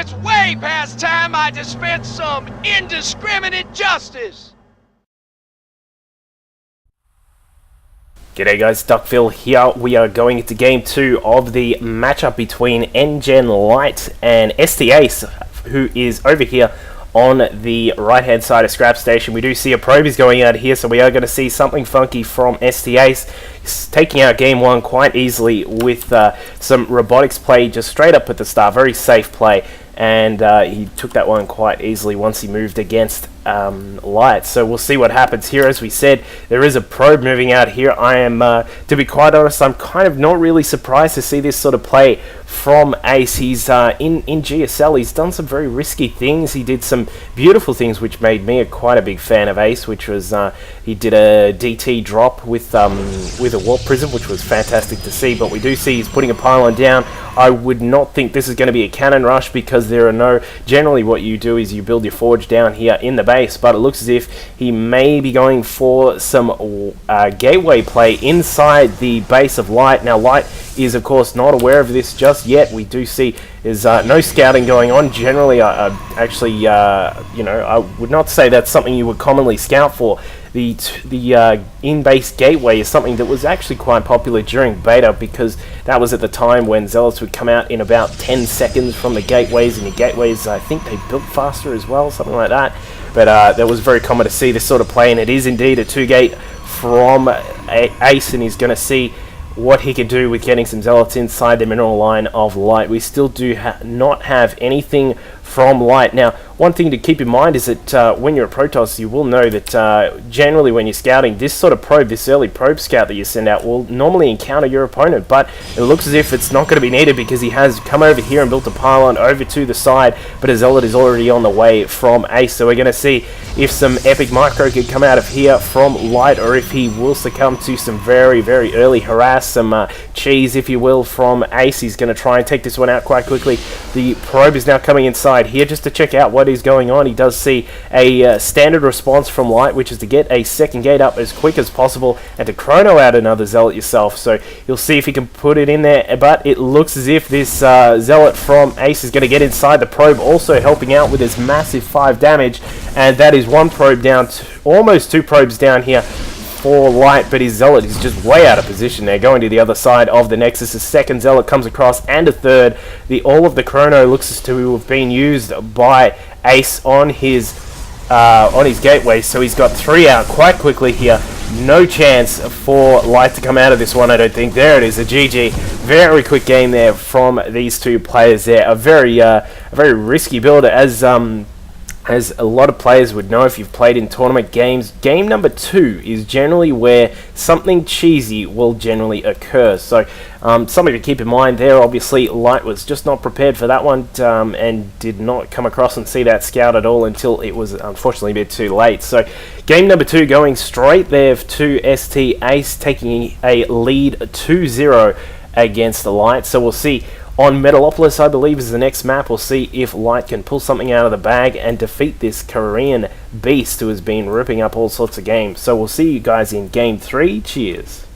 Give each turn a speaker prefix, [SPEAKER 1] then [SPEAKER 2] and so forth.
[SPEAKER 1] It's way past time I dispense some indiscriminate justice!
[SPEAKER 2] G'day guys, Duckville here. We are going into game 2 of the matchup between nGenLight and ST Ace, who is over here on the right hand side of Scrap Station. We do see a probe is going out here, so we are going to see something funky from ST Ace. He's taking out game 1 quite easily with some robotics play just straight up at the start. Very safe play, and he took that one quite easily once he moved against Light. So we'll see what happens here. As we said, there is a probe moving out here. I am, to be quite honest, I'm kind of not really surprised to see this sort of play from Ace. He's in GSL. He's done some very risky things. He did some beautiful things, which made me quite a big fan of Ace, which was he did a DT drop with a warp prism, which was fantastic to see. But we do see he's putting a pylon down. I would not think this is going to be a cannon rush, because there are no, generally what you do is you build your forge down here in the base, but it looks as if he may be going for some gateway play inside the base of Light. Now Light is of course not aware of this just yet. We do see there's no scouting going on. Generally, actually, you know, I would not say that's something you would commonly scout for. The in-base gateway is something that was actually quite popular during beta, because that was at the time when zealots would come out in about 10 seconds from the gateways, and the gateways, I think they built faster as well, something like that. But that was very common to see this sort of play, and it is indeed a 2-gate from Ace, and he's going to see what he can do with getting some zealots inside the mineral line of Light. We still do not have anything from Light. Now, one thing to keep in mind is that when you're a Protoss, you will know that generally when you're scouting, this sort of probe, this early probe scout that you send out, will normally encounter your opponent, but it looks as if it's not going to be needed, because he has come over here and built a pylon over to the side, but a zealot is already on the way from Ace. So we're going to see if some epic micro can come out of here from Light, or if he will succumb to some very, very early harass, some cheese, if you will, from Ace. He's going to try and take this one out quite quickly. The probe is now coming inside here just to check out what is going on. He does see a standard response from Light, which is to get a second gate up as quick as possible and to chrono out another zealot yourself. So you'll see if he can put it in there, but it looks as if this zealot from Ace is going to get inside the probe, also helping out with his massive 5 damage, and that is 1 probe down, almost 2 probes down here for Light, but his zealot is just way out of position there, going to the other side of the Nexus. A second zealot comes across, and a third. All of the chrono looks to have been used by Ace on his gateway, so he's got 3 out quite quickly here. No chance for Light to come out of this one, I don't think. There it is, a GG. Very quick game there from these 2 players there. A very risky build, as a lot of players would know if you've played in tournament games. Game number 2 is generally where something cheesy will generally occur. So something to keep in mind there. Obviously, Light was just not prepared for that one, and did not come across and see that scout at all until it was unfortunately a bit too late. So game number 2 going straight there to ST Ace, taking a lead 2-0 against the Light. So we'll see. On Metalopolis, I believe, is the next map. We'll see if Light can pull something out of the bag and defeat this Korean beast who has been ripping up all sorts of games. So we'll see you guys in Game 3. Cheers.